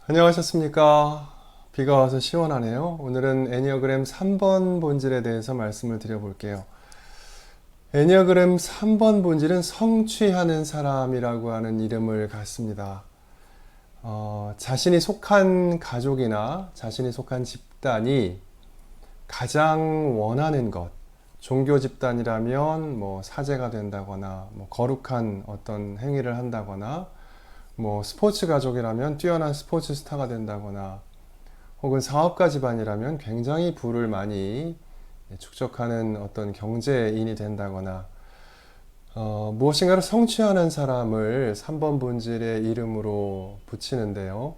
안녕하셨습니까? 비가 와서 시원하네요. 오늘은 애니어그램 3번 본질에 대해서 말씀을 드려볼게요. 애니어그램 3번 본질은 성취하는 사람이라고 하는 이름을 갖습니다. 자신이 속한 가족이나 자신이 속한 집단이 가장 원하는 것, 종교 집단이라면 사제가 된다거나 거룩한 어떤 행위를 한다거나 스포츠 가족이라면 뛰어난 스포츠 스타가 된다거나 혹은 사업가 집안이라면 굉장히 부를 많이 축적하는 어떤 경제인이 된다거나 무엇인가를 성취하는 사람을 3번 본질의 이름으로 붙이는데요.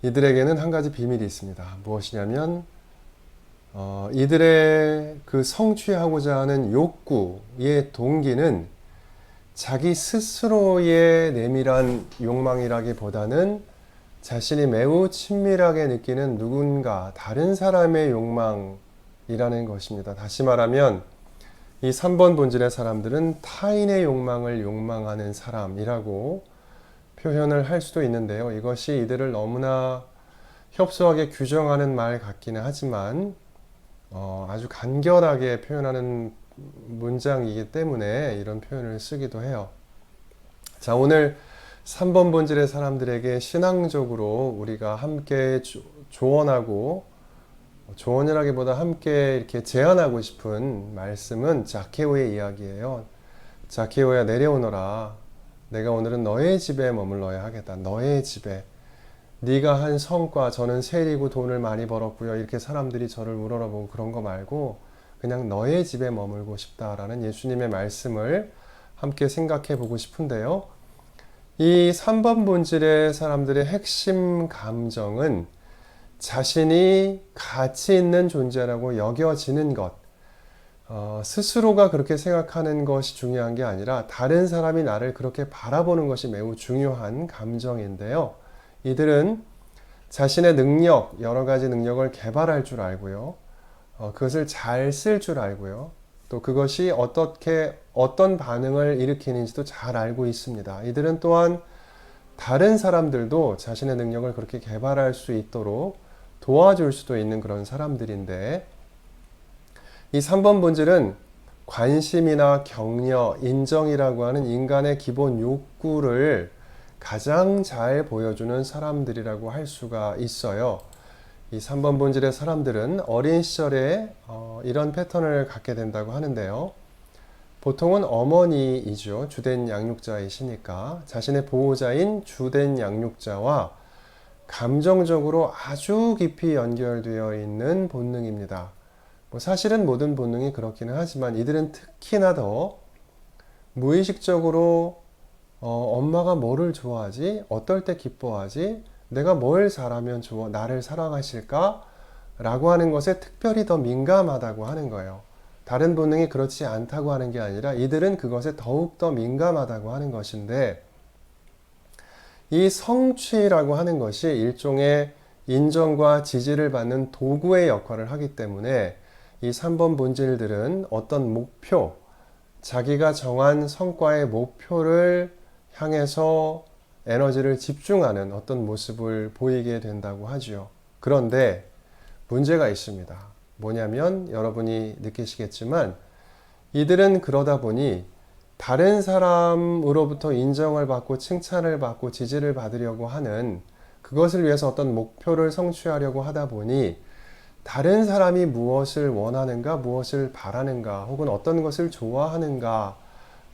이들에게는 한 가지 비밀이 있습니다. 무엇이냐면 이들의 그 성취하고자 하는 욕구의 동기는 자기 스스로의 내밀한 욕망이라기보다는 자신이 매우 친밀하게 느끼는 누군가 다른 사람의 욕망이라는 것입니다. 다시 말하면 이 3번 본질의 사람들은 타인의 욕망을 욕망하는 사람이라고 표현을 할 수도 있는데요. 이것이 이들을 너무나 협소하게 규정하는 말 같기는 하지만 아주 간결하게 표현하는 문장이기 때문에 이런 표현을 쓰기도 해요. 자, 오늘 3번 본질의 사람들에게 신앙적으로 우리가 함께 조언하고, 조언이라기보다 함께 이렇게 제안하고 싶은 말씀은 자케오의 이야기예요. 자케오야, 내려오너라. 내가 오늘은 너의 집에 머물러야 하겠다. 너의 집에. 네가 한 성과, 저는 세리고 돈을 많이 벌었고요. 이렇게 사람들이 저를 우러러보고 그런 거 말고 그냥 너의 집에 머물고 싶다라는 예수님의 말씀을 함께 생각해 보고 싶은데요. 이 3번 본질의 사람들의 핵심 감정은 자신이 가치 있는 존재라고 여겨지는 것, 스스로가 그렇게 생각하는 것이 중요한 게 아니라 다른 사람이 나를 그렇게 바라보는 것이 매우 중요한 감정인데요. 이들은 자신의 능력, 여러 가지 능력을 개발할 줄 알고요. 그것을 잘 쓸 줄 알고요. 또 그것이 어떤 반응을 일으키는지도 잘 알고 있습니다. 이들은 또한 다른 사람들도 자신의 능력을 그렇게 개발할 수 있도록 도와줄 수도 있는 그런 사람들인데, 이 3번 본질은 관심이나 격려, 인정이라고 하는 인간의 기본 욕구를 가장 잘 보여주는 사람들이라고 할 수가 있어요. 이 3번 본질의 사람들은 어린 시절에 이런 패턴을 갖게 된다고 하는데요. 보통은 어머니이죠. 주된 양육자이시니까 자신의 보호자인 주된 양육자와 감정적으로 아주 깊이 연결되어 있는 본능입니다. 사실은 모든 본능이 그렇기는 하지만 이들은 특히나 더 무의식적으로 엄마가 뭐를 좋아하지? 어떨 때 기뻐하지? 내가 뭘 잘하면 나를 사랑하실까? 라고 하는 것에 특별히 더 민감하다고 하는 거예요. 다른 본능이 그렇지 않다고 하는 게 아니라 이들은 그것에 더욱 더 민감하다고 하는 것인데, 이 성취라고 하는 것이 일종의 인정과 지지를 받는 도구의 역할을 하기 때문에 이 3번 본질들은 어떤 목표, 자기가 정한 성과의 목표를 향해서 에너지를 집중하는 어떤 모습을 보이게 된다고 하죠. 그런데 문제가 있습니다. 뭐냐면 여러분이 느끼시겠지만 이들은 그러다 보니 다른 사람으로부터 인정을 받고 칭찬을 받고 지지를 받으려고 하는, 그것을 위해서 어떤 목표를 성취하려고 하다 보니 다른 사람이 무엇을 원하는가, 무엇을 바라는가, 혹은 어떤 것을 좋아하는가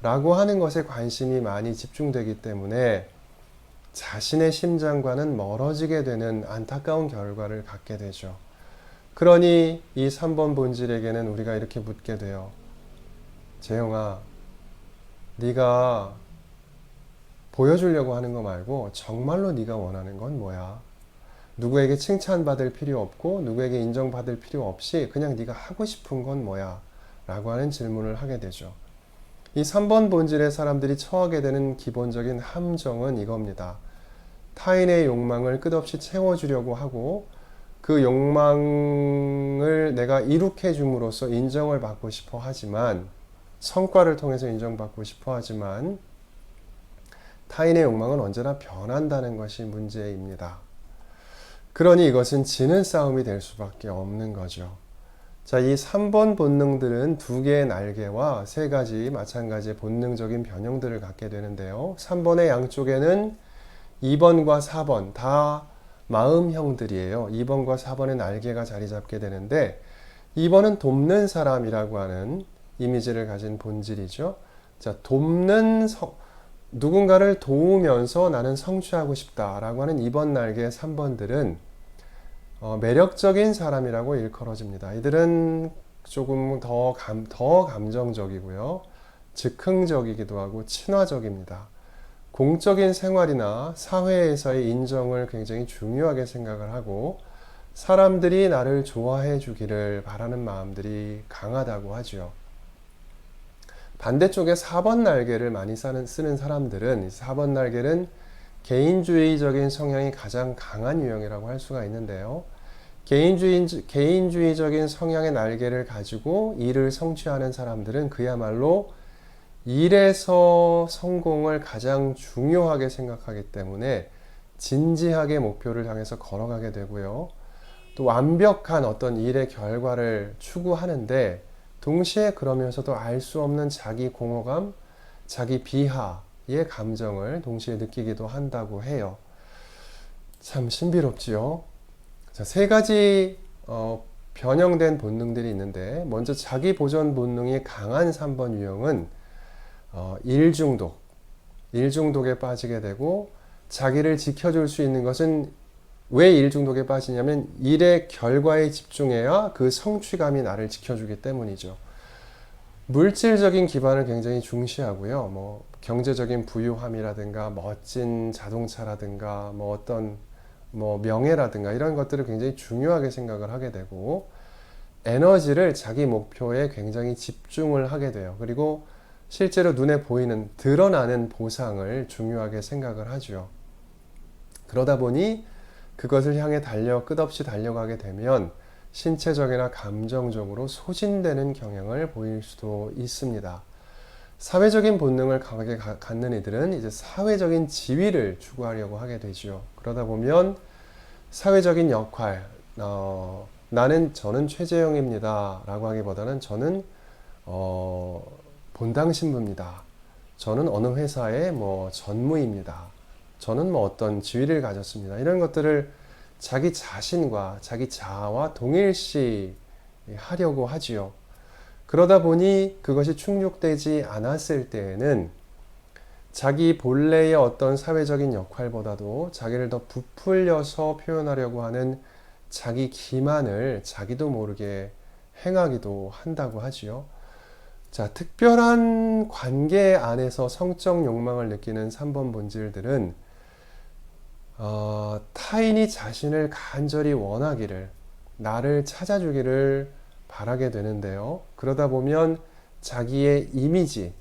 라고 하는 것에 관심이 많이 집중되기 때문에 자신의 심장과는 멀어지게 되는 안타까운 결과를 갖게 되죠. 그러니 이 3번 본질에게는 우리가 이렇게 묻게 돼요. 재영아, 네가 보여주려고 하는 거 말고 정말로 네가 원하는 건 뭐야? 누구에게 칭찬받을 필요 없고 누구에게 인정받을 필요 없이 그냥 네가 하고 싶은 건 뭐야? 라고 하는 질문을 하게 되죠. 이 3번 본질의 사람들이 처하게 되는 기본적인 함정은 이겁니다. 타인의 욕망을 끝없이 채워주려고 하고 그 욕망을 내가 이룩해 줌으로써 인정을 받고 싶어 하지만, 성과를 통해서 인정받고 싶어 하지만 타인의 욕망은 언제나 변한다는 것이 문제입니다. 그러니 이것은 지는 싸움이 될 수밖에 없는 거죠. 자, 이 3번 본능들은 두 개의 날개와 세 가지 마찬가지의 본능적인 변형들을 갖게 되는데요. 3번의 양쪽에는 2번과 4번 다 마음형들이에요. 2번과 4번의 날개가 자리 잡게 되는데 2번은 돕는 사람이라고 하는 이미지를 가진 본질이죠. 자, 누군가를 도우면서 나는 성취하고 싶다라고 하는 2번 날개의 3번들은 매력적인 사람이라고 일컬어집니다. 이들은 조금 더 감정적이고요. 즉흥적이기도 하고 친화적입니다. 공적인 생활이나 사회에서의 인정을 굉장히 중요하게 생각을 하고 사람들이 나를 좋아해 주기를 바라는 마음들이 강하다고 하죠. 반대쪽에 4번 날개를 많이 쓰는 사람들은 4번 날개는 개인주의적인 성향이 가장 강한 유형이라고 할 수가 있는데요. 개인주의적인 성향의 날개를 가지고 일을 성취하는 사람들은 그야말로 일에서 성공을 가장 중요하게 생각하기 때문에 진지하게 목표를 향해서 걸어가게 되고요. 또 완벽한 어떤 일의 결과를 추구하는데 동시에 그러면서도 알 수 없는 자기 공허감, 자기 비하의 감정을 동시에 느끼기도 한다고 해요. 참 신비롭지요. 자, 세 가지 변형된 본능들이 있는데 먼저 자기 보전 본능이 강한 3번 유형은 일중독에 빠지게 되고 자기를 지켜줄 수 있는 것은 왜 일중독에 빠지냐면 일의 결과에 집중해야 그 성취감이 나를 지켜주기 때문이죠. 물질적인 기반을 굉장히 중시하고요. 경제적인 부유함이라든가 멋진 자동차라든가 어떤 명예라든가 이런 것들을 굉장히 중요하게 생각을 하게 되고 에너지를 자기 목표에 굉장히 집중을 하게 돼요. 그리고 실제로 눈에 보이는 드러나는 보상을 중요하게 생각을 하죠. 그러다 보니 그것을 향해 끝없이 달려가게 되면 신체적이나 감정적으로 소진되는 경향을 보일 수도 있습니다. 사회적인 본능을 강하게 갖는 이들은 이제 사회적인 지위를 추구하려고 하게 되죠. 그러다 보면 사회적인 역할, 저는 최재형입니다 라고 하기보다는 저는 본당 신부입니다. 저는 어느 회사의 전무입니다. 저는 어떤 지위를 가졌습니다. 이런 것들을 자기 자신과 자기 자아와 동일시 하려고 하지요. 그러다 보니 그것이 충족되지 않았을 때에는 자기 본래의 어떤 사회적인 역할보다도 자기를 더 부풀려서 표현하려고 하는 자기 기만을 자기도 모르게 행하기도 한다고 하지요. 자, 특별한 관계 안에서 성적 욕망을 느끼는 3번 본질들은 타인이 자신을 간절히 원하기를, 나를 찾아주기를 바라게 되는데요. 그러다 보면 자기의 이미지,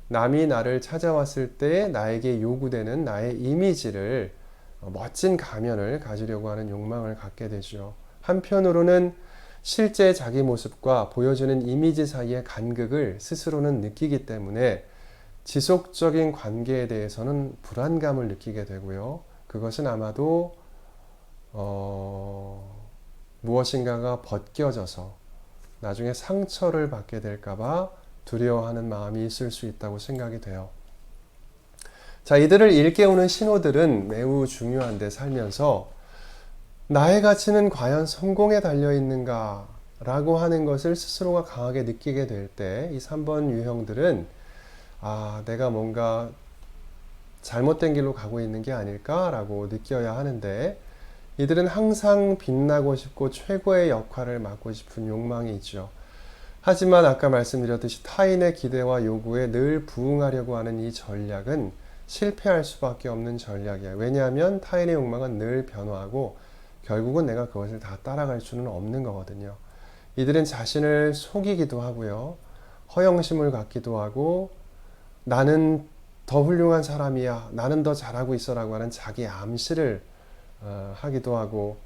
남이 나를 찾아왔을 때 나에게 요구되는 나의 이미지를 멋진 가면을 가지려고 하는 욕망을 갖게 되죠. 한편으로는 실제 자기 모습과 보여주는 이미지 사이의 간극을 스스로는 느끼기 때문에 지속적인 관계에 대해서는 불안감을 느끼게 되고요. 그것은 아마도 무엇인가가 벗겨져서 나중에 상처를 받게 될까봐 두려워하는 마음이 있을 수 있다고 생각이 돼요. 자, 이들을 일깨우는 신호들은 매우 중요한데 살면서 나의 가치는 과연 성공에 달려 있는가 라고 하는 것을 스스로가 강하게 느끼게 될 때 이 3번 유형들은 내가 뭔가 잘못된 길로 가고 있는 게 아닐까라고 느껴야 하는데 이들은 항상 빛나고 싶고 최고의 역할을 맡고 싶은 욕망이 있죠. 하지만 아까 말씀드렸듯이 타인의 기대와 요구에 늘 부응하려고 하는 이 전략은 실패할 수밖에 없는 전략이에요. 왜냐하면 타인의 욕망은 늘 변화하고 결국은 내가 그것을 다 따라갈 수는 없는 거거든요. 이들은 자신을 속이기도 하고요. 허영심을 갖기도 하고 나는 더 훌륭한 사람이야. 나는 더 잘하고 있어 라고 하는 자기 암시를 하기도 하고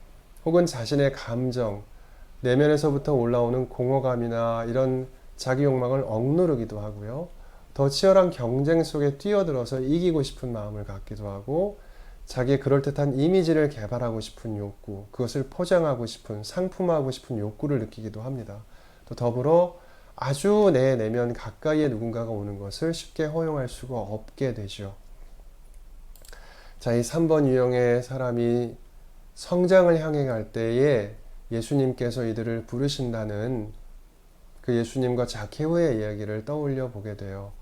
혹은 자신의 감정, 내면에서부터 올라오는 공허감이나 이런 자기 욕망을 억누르기도 하고요. 더 치열한 경쟁 속에 뛰어들어서 이기고 싶은 마음을 갖기도 하고 자기의 그럴듯한 이미지를 개발하고 싶은 욕구, 그것을 포장하고 싶은, 상품화하고 싶은 욕구를 느끼기도 합니다. 또 더불어 아주 내 내면 가까이에 누군가가 오는 것을 쉽게 허용할 수가 없게 되죠. 자, 이 3번 유형의 사람이 성장을 향해 갈 때에 예수님께서 이들을 부르신다는 그 예수님과 자케오의 이야기를 떠올려 보게 돼요.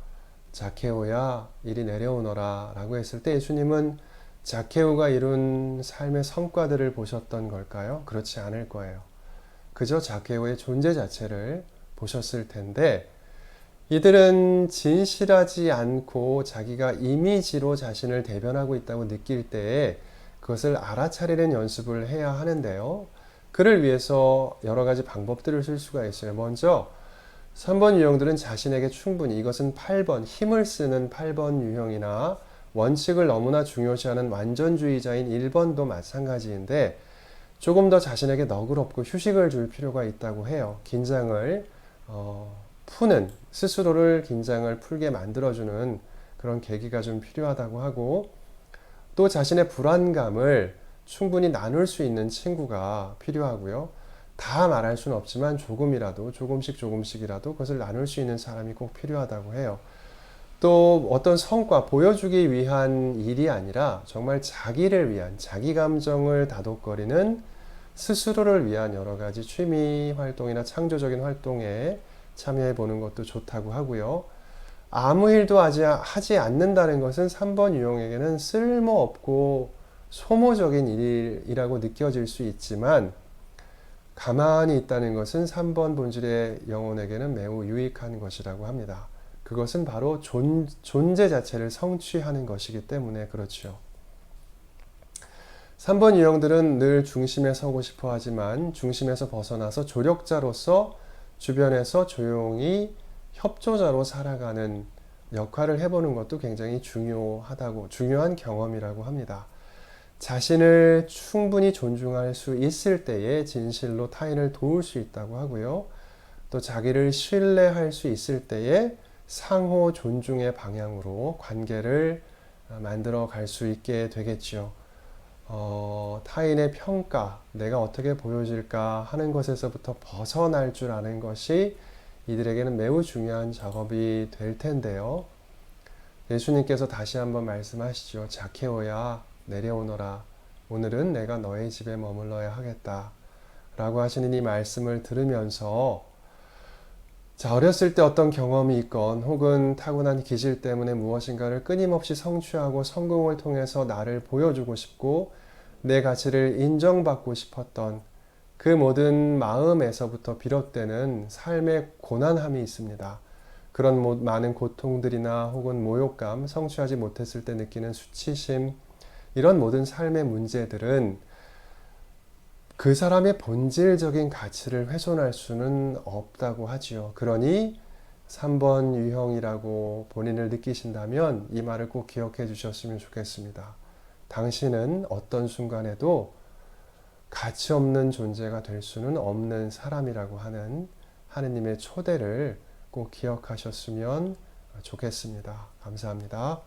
자케오야, 이리 내려오너라 라고 했을 때 예수님은 자케오가 이룬 삶의 성과들을 보셨던 걸까요? 그렇지 않을 거예요. 그저 자케오의 존재 자체를 보셨을 텐데 이들은 진실하지 않고 자기가 이미지로 자신을 대변하고 있다고 느낄 때에 그것을 알아차리는 연습을 해야 하는데요. 그를 위해서 여러 가지 방법들을 쓸 수가 있어요. 먼저 3번 유형들은 자신에게 충분히, 이것은 8번, 힘을 쓰는 8번 유형이나 원칙을 너무나 중요시하는 완전주의자인 1번도 마찬가지인데 조금 더 자신에게 너그럽고 휴식을 줄 필요가 있다고 해요. 긴장을 푸는, 스스로를 긴장을 풀게 만들어주는 그런 계기가 좀 필요하다고 하고 또 자신의 불안감을 충분히 나눌 수 있는 친구가 필요하고요. 다 말할 수는 없지만 조금이라도 조금씩이라도 그것을 나눌 수 있는 사람이 꼭 필요하다고 해요. 또 어떤 성과 보여주기 위한 일이 아니라 정말 자기를 위한 자기 감정을 다독거리는 스스로를 위한 여러 가지 취미 활동이나 창조적인 활동에 참여해 보는 것도 좋다고 하고요. 아무 일도 하지 않는다는 것은 3번 유형에게는 쓸모없고 소모적인 일이라고 느껴질 수 있지만 가만히 있다는 것은 3번 본질의 영혼에게는 매우 유익한 것이라고 합니다. 그것은 바로 존재 자체를 성취하는 것이기 때문에 그렇죠. 3번 유형들은 늘 중심에 서고 싶어 하지만 중심에서 벗어나서 조력자로서 주변에서 조용히 협조자로 살아가는 역할을 해보는 것도 굉장히 중요한 경험이라고 합니다. 자신을 충분히 존중할 수 있을 때에 진실로 타인을 도울 수 있다고 하고요. 또 자기를 신뢰할 수 있을 때에 상호 존중의 방향으로 관계를 만들어 갈 수 있게 되겠죠. 타인의 평가, 내가 어떻게 보여질까 하는 것에서부터 벗어날 줄 아는 것이 이들에게는 매우 중요한 작업이 될 텐데요. 예수님께서 다시 한번 말씀하시죠. 자케오야, 내려오너라. 오늘은 내가 너의 집에 머물러야 하겠다. 라고 하시는 이 말씀을 들으면서 어렸을 때 어떤 경험이 있건 혹은 타고난 기질 때문에 무엇인가를 끊임없이 성취하고 성공을 통해서 나를 보여주고 싶고 내 가치를 인정받고 싶었던 그 모든 마음에서부터 비롯되는 삶의 고난함이 있습니다. 그런 많은 고통들이나 혹은 모욕감, 성취하지 못했을 때 느끼는 수치심, 이런 모든 삶의 문제들은 그 사람의 본질적인 가치를 훼손할 수는 없다고 하지요. 그러니 3번 유형이라고 본인을 느끼신다면 이 말을 꼭 기억해 주셨으면 좋겠습니다. 당신은 어떤 순간에도 가치 없는 존재가 될 수는 없는 사람이라고 하는 하느님의 초대를 꼭 기억하셨으면 좋겠습니다. 감사합니다.